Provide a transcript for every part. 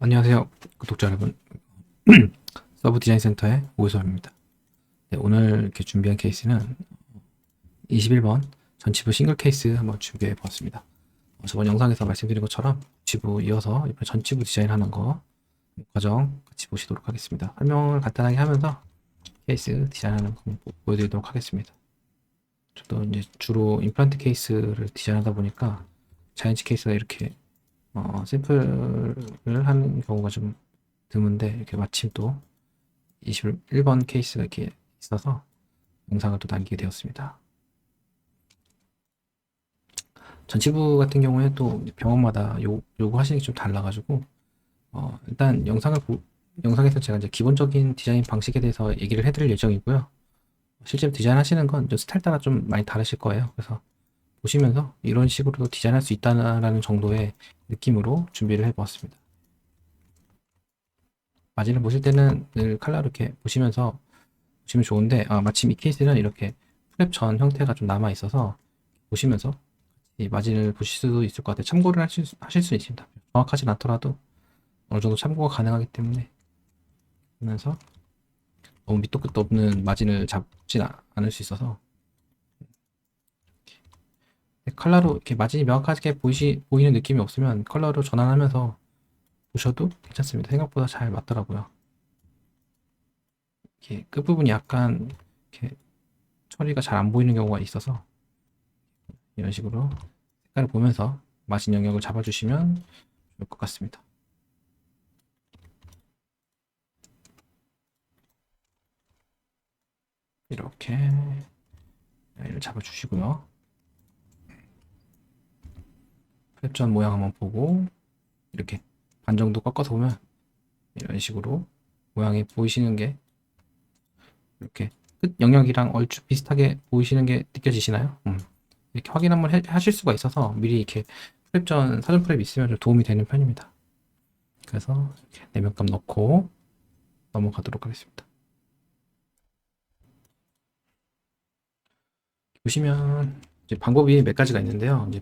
안녕하세요, 구독자 여러분. 서브 디자인 센터의 오해섭입니다. 네, 오늘 이렇게 준비한 케이스는 21번 전치부 싱글 케이스 한번 준비해 보았습니다. 저번 영상에서 말씀드린 것처럼 지부 이어서 이번 전치부 디자인하는 거 과정 같이 보시도록 하겠습니다. 설명을 간단하게 하면서 케이스 디자인하는 거 보여드리도록 하겠습니다. 저도 이제 주로 임플란트 케이스를 디자인하다 보니까 자이언츠 케이스가 이렇게 샘플을 하는 경우가 좀 드문데, 이렇게 마침 또 21번 케이스가 이렇게 있어서 영상을 또 남기게 되었습니다. 전치부 같은 경우에 또 병원마다 요구하시는 게 좀 달라가지고, 일단 영상에서 제가 이제 기본적인 디자인 방식에 대해서 얘기를 해드릴 예정이고요. 실제로 디자인하시는 건 스타일 따라 좀 많이 다르실 거예요. 그래서 보시면서 이런 식으로도 디자인할 수 있다는 정도의 느낌으로 준비를 해보았습니다. 마진을 보실 때는 늘 칼라로 이렇게 보시면 좋은데, 마침 이 케이스는 이렇게 프랩 전 형태가 좀 남아 있어서 보시면서 이 마진을 보실 수도 있을 것 같아요. 참고를 하실 수 있습니다. 정확하진 않더라도 어느 정도 참고가 가능하기 때문에, 보면서 너무 밑도 끝도 없는 마진을 잡진 않을 수 있어서, 컬러로 이렇게 마진이 명확하게 보이는 느낌이 없으면 컬러로 전환하면서 보셔도 괜찮습니다. 생각보다 잘 맞더라고요. 이렇게 끝부분이 약간 이렇게 처리가 잘 안 보이는 경우가 있어서, 이런 식으로 색깔을 보면서 마진 영역을 잡아주시면 좋을 것 같습니다. 이렇게 라인을 잡아주시고요. 프랩전 모양 한번 보고, 이렇게 반 정도 꺾어서 보면 이런 식으로 모양이 보이시는 게, 이렇게 끝 영역이랑 얼추 비슷하게 보이시는 게 느껴지시나요? 이렇게 확인 한번 하실 수가 있어서 미리 이렇게 프랩전 사전 프랩 있으면 좀 도움이 되는 편입니다. 그래서 이렇게 내면감 넣고 넘어가도록 하겠습니다. 보시면 이제 방법이 몇 가지가 있는데요. 이제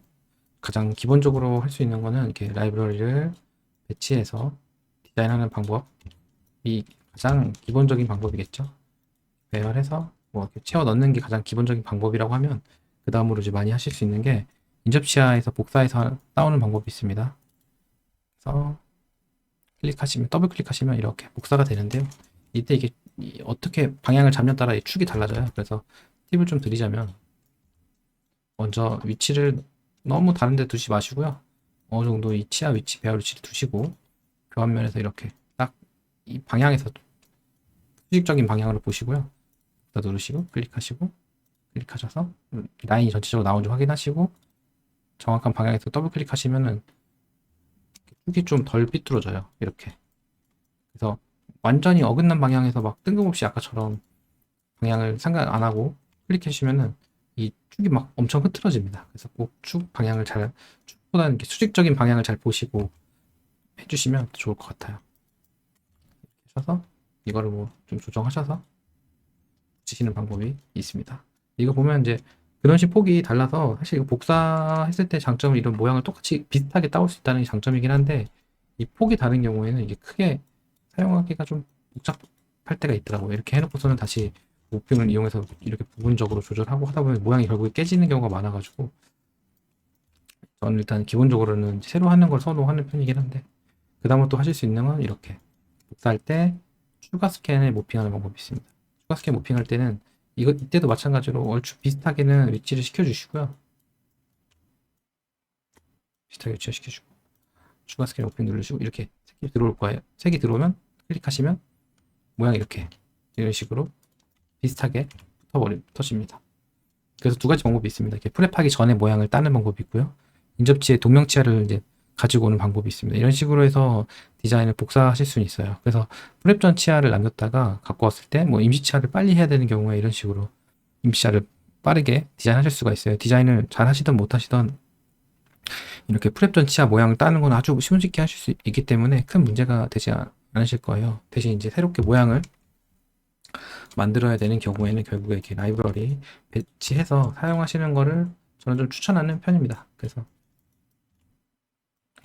가장 기본적으로 할 수 있는 거는 이렇게 라이브러리를 배치해서 디자인하는 방법이 가장 기본적인 방법이겠죠. 배열해서 뭐 이렇게 채워 넣는 게 가장 기본적인 방법이라고 하면, 그 다음으로 이제 많이 하실 수 있는 게 인접치아에서 복사해서 따오는 방법이 있습니다. 그래서 더블 클릭하시면 이렇게 복사가 되는데요. 이때 이게 어떻게 방향을 잡냐에 따라 이 축이 달라져요. 그래서 팁을 좀 드리자면, 먼저 위치를 너무 다른 데 두지 마시고요. 어느 정도 이 치아 위치, 배열 위치를 두시고, 교환면에서 이렇게 딱 이 방향에서 수직적인 방향으로 보시고요. 더 누르시고 클릭하셔서 라인이 전체적으로 나오는지 확인하시고, 정확한 방향에서 더블 클릭하시면은 축이 좀 덜 삐뚤어져요. 이렇게. 그래서 완전히 어긋난 방향에서 막 뜬금없이 아까처럼 방향을 상관 안 하고 클릭하시면은 이 축이 막 엄청 흐트러집니다. 그래서 꼭 축보다는 이렇게 수직적인 방향을 잘 보시고 해주시면 좋을 것 같아요. 하셔서 이거를 뭐 좀 조정하셔서 붙이시는 방법이 있습니다. 이거 보면 이제 근원식 폭이 달라서, 사실 이거 복사했을 때 장점은 이런 모양을 똑같이 비슷하게 따올 수 있다는 게 장점이긴 한데, 이 폭이 다른 경우에는 이게 크게 사용하기가 좀 복잡할 때가 있더라고요. 이렇게 해놓고서는 다시 모핑을 이용해서 이렇게 부분적으로 조절하고 하다 보면 모양이 결국에 깨지는 경우가 많아가지고, 저는 일단 기본적으로는 새로 하는 걸 선호하는 편이긴 한데, 그 다음에 또 하실 수 있는 건 이렇게 복사할 때 추가 스캔을 모핑하는 방법이 있습니다. 추가 스캔 모핑할 때는 이때도 마찬가지로 얼추 비슷하게는 위치를 시켜주시고요. 비슷하게 위치를 시켜주고, 추가 스캔 모핑 누르시고, 이렇게 색이 들어올 거예요. 색이 들어오면 클릭하시면 모양이 이렇게 이런 식으로 비슷하게 붙어집니다. 그래서 두 가지 방법이 있습니다. 이렇게 프랩하기 전에 모양을 따는 방법이 있고요. 인접치에 동명치아를 이제 가지고 오는 방법이 있습니다. 이런 식으로 해서 디자인을 복사하실 수는 있어요. 그래서 프랩 전 치아를 남겼다가 갖고 왔을 때 뭐 임시 치아를 빨리 해야 되는 경우에 이런 식으로 임시 치아를 빠르게 디자인하실 수가 있어요. 디자인을 잘 하시든 못 하시든 이렇게 프랩 전 치아 모양을 따는 건 아주 쉽게 하실 수 있기 때문에 큰 문제가 되지 않으실 거예요. 대신 이제 새롭게 모양을 만들어야 되는 경우에는 결국에 이렇게 라이브러리 배치해서 사용하시는 거를 저는 좀 추천하는 편입니다. 그래서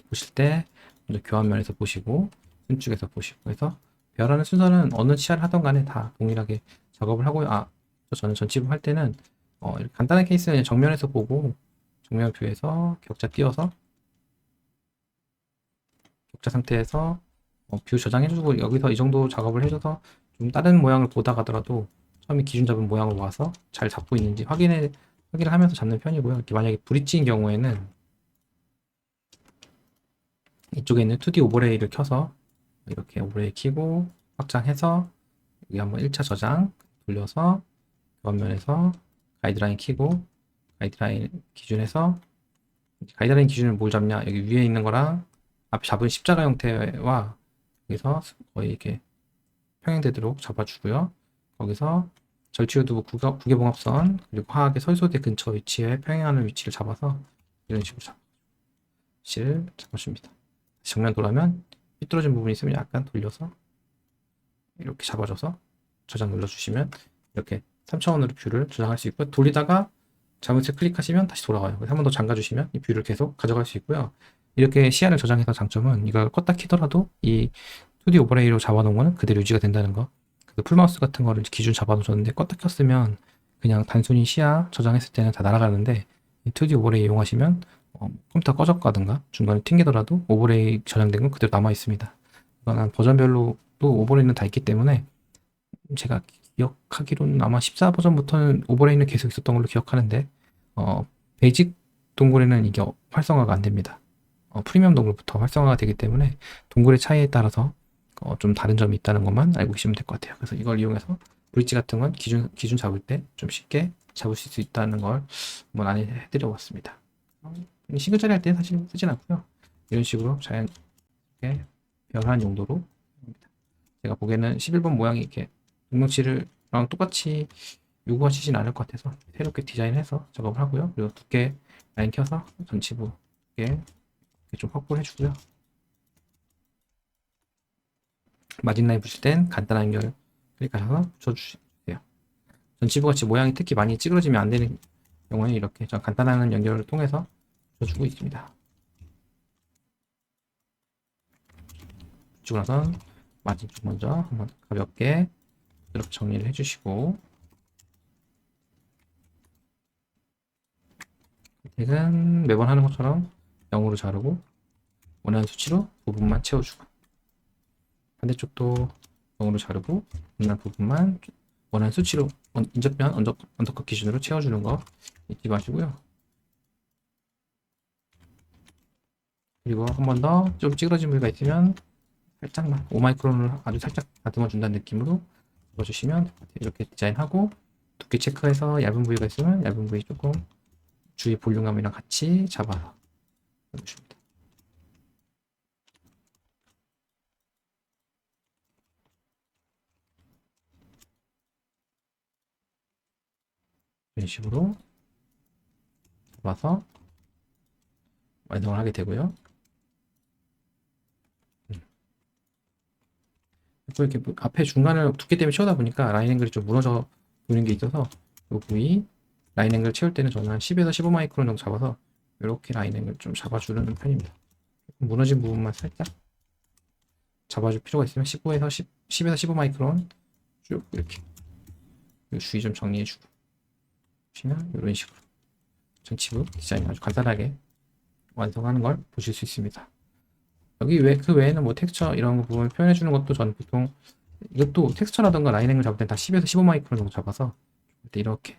보실 때 먼저 교환면에서 보시고 순축에서 보시고 해서 배열하는 순서는 어느 시야를 하던 간에 다 동일하게 작업을 하고요. 저는 전치부 할 때는 이렇게 간단한 케이스는 그냥 정면에서 보고 정면 뷰에서 격자 띄워서 격자 상태에서 뷰 저장해주고 여기서 이 정도 작업을 해줘서 좀 다른 모양을 보다 가더라도 처음에 기준 잡은 모양을 와서 잘 잡고 있는지 확인을 하면서 잡는 편이고요. 이렇게 만약에 브릿지인 경우에는 이쪽에 있는 2D 오버레이를 켜서 이렇게 오버레이 켜고 확장해서 여기 한번 1차 저장 돌려서 겉면에서 가이드라인 켜고 가이드라인 기준에서 가이드라인 기준을 뭘 잡냐, 여기 위에 있는 거랑 앞에 잡은 십자가 형태와 여기서 거의 이렇게 평행되도록 잡아주고요. 거기서 절취유도 구개봉합선 그리고 화학의 설소대 근처 위치에 평행하는 위치를 잡아서 이런 식으로 잡아줍니다. 정면 돌아면 삐뚤어진 부분이 있으면 약간 돌려서 이렇게 잡아줘서 저장 눌러주시면 이렇게 3차원으로 뷰를 저장할 수 있고, 돌리다가 잘못해 클릭하시면 다시 돌아와요. 한 번 더 잠가주시면 이 뷰를 계속 가져갈 수 있고요. 이렇게 시야를 저장해서 장점은 이걸 껐다 키더라도 이 2D 오버레이로 잡아놓은 거는 그대로 유지가 된다는 거. 그래서 풀마우스 같은 거를 기준 잡아놓으셨는데 껐다 켰으면 그냥 단순히 시야 저장했을 때는 다 날아가는데 이 2D 오버레이 이용하시면 컴퓨터 꺼졌다든가 중간에 튕기더라도 오버레이 저장된 건 그대로 남아 있습니다. 이건 버전별로 또 오버레이는 다 있기 때문에 제가 기억하기로는 아마 14버전부터는 오버레이는 계속 있었던 걸로 기억하는데 베이직 동굴에는 이게 활성화가 안 됩니다. 프리미엄 동굴부터 활성화가 되기 때문에 동굴의 차이에 따라서 좀 다른 점이 있다는 것만 알고 계시면 될 것 같아요. 그래서 이걸 이용해서 브릿지 같은 건 기준 잡을 때 좀 쉽게 잡으실 수 있다는 걸 한번 안내해드려 봤습니다. 싱글 처리 할 때 사실 쓰진 않고요. 이런 식으로 자연스럽게 배열한 용도로 합니다. 제가 보기에는 11번 모양이 이렇게 능력치랑 똑같이 요구하시진 않을 것 같아서 새롭게 디자인해서 작업을 하고요. 그리고 두께 라인 켜서 전치부 두께 좀 확보를 해주고요. 마진 라인 붙일 땐 간단한 연결 클릭하셔서 붙여주세요. 전치부 같이 모양이 특히 많이 찌그러지면 안 되는 경우에 이렇게 간단한 연결을 통해서 붙여주고 있습니다. 붙이고 나선 마진 쪽 먼저 한번 가볍게 이렇게 정리를 해주시고, 텍은 매번 하는 것처럼 0으로 자르고 원하는 수치로 부분만 채워주고, 반대쪽도 0으로 자르고 원하는 부분만 원하는 수치로 인접면 언더컷 기준으로 채워주는 거 잊지 마시고요. 그리고 한 번 더 좀 찌그러진 부위가 있으면 살짝만 5마이크론을 아주 살짝 다듬어 준다는 느낌으로 넣어주시면 이렇게 디자인하고, 두께 체크해서 얇은 부위가 있으면 얇은 부위 조금 주위 볼륨감이랑 같이 잡아서 넣어주십니다. 이런 식으로 잡아서 완성을 하게 되고요. 또 이렇게 앞에 중간을 두께 때문에 채우다 보니까 라인 앵글이 좀 무너져 보이는 게 있어서 이 부위 라인 앵글 채울 때는 저는 한 10에서 15마이크론 정도 잡아서 이렇게 라인 앵글 좀 잡아주는 편입니다. 무너진 부분만 살짝 잡아줄 필요가 있으면 15에서 10에서 15마이크론 쭉 이렇게 주의 좀 정리해주고 보시면 이런 식으로 전치부 디자인 아주 간단하게 완성하는 걸 보실 수 있습니다. 여기 그 외에는 뭐 텍스처 이런 거 부분 표현해 주는 것도 저는 보통 이것도 텍스처라던가 라인 앵글 잡을 때 다 10에서 15마이크론 정도 잡아서 이렇게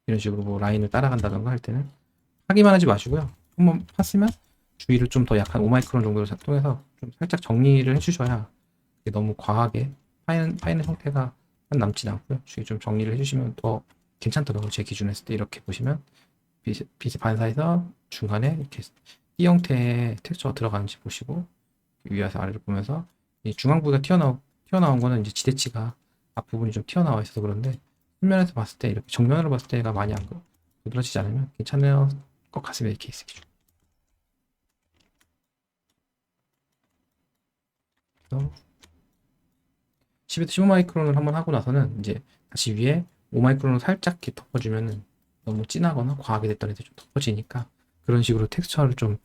이런 식으로 뭐 라인을 따라간다던가 할 때는 하기만 하지 마시고요. 한번 팠으면 주위를 좀 더 약한 5마이크론 정도로 통해서 좀 살짝 정리를 해주셔야 너무 과하게 파이는 형태가 남지 않고요. 주위 좀 정리를 해주시면 더 괜찮더라고요. 제 기준에 했을 때 이렇게 보시면 빛이 반사해서 중간에 이렇게 띠 형태의 텍스처가 들어가는지 보시고 위에서 아래로 보면서 이 중앙 부위가 튀어나온 거는 이제 지대치가 앞부분이 좀 튀어나와 있어서 그런데 측면에서 봤을 때 이렇게 정면으로 봤을 때가 많이 안 부드러지지 않으면 괜찮을 것 같습니다. 이 케이스 기준. 그래서 10에서 15마이크론을 한번 하고 나서는 이제 다시 위에 5마이크론을 살짝 이렇게 덮어주면은 너무 진하거나 과하게 됐던 애들 좀 덮어지니까 그런 식으로 텍스처를 좀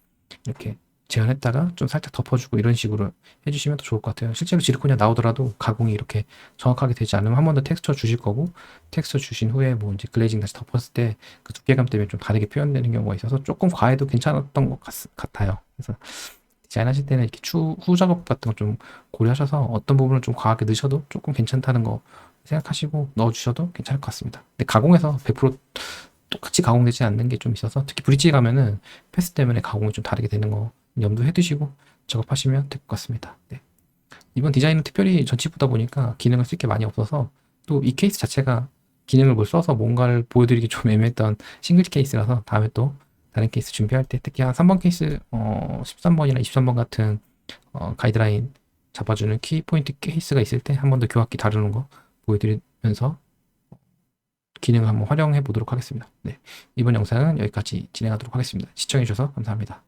이렇게 재현했다가 좀 살짝 덮어주고 이런 식으로 해주시면 더 좋을 것 같아요. 실제로 지르코니아 나오더라도 가공이 이렇게 정확하게 되지 않으면 한 번 더 텍스처 주실 거고 텍스처 주신 후에 뭐 이제 글레이징 다시 덮었을 때 그 두께감 때문에 좀 다르게 표현되는 경우가 있어서 조금 과해도 괜찮았던 것 같아요. 그래서 디자인하실 때는 이렇게 후 작업 같은 거 좀 고려하셔서 어떤 부분을 좀 과하게 넣으셔도 조금 괜찮다는 거 생각하시고 넣어주셔도 괜찮을 것 같습니다. 근데 가공해서 100% 똑같이 가공되지 않는 게 좀 있어서 특히 브릿지 가면은 패스 때문에 가공이 좀 다르게 되는 거 염두해 두시고 작업하시면 될 것 같습니다. 네. 이번 디자인은 특별히 전치보다 보니까 기능을 쓸 게 많이 없어서 또 이 케이스 자체가 기능을 뭘 써서 뭔가를 보여드리기 좀 애매했던 싱글 케이스라서 다음에 또 다른 케이스 준비할 때 특히 한 3번 케이스 13번이나 23번 같은 가이드라인 잡아주는 키포인트 케이스가 있을 때 한 번 더 교합기 다루는 거 보여드리면서 기능을 한번 활용해 보도록 하겠습니다. 네, 이번 영상은 여기까지 진행하도록 하겠습니다. 시청해 주셔서 감사합니다.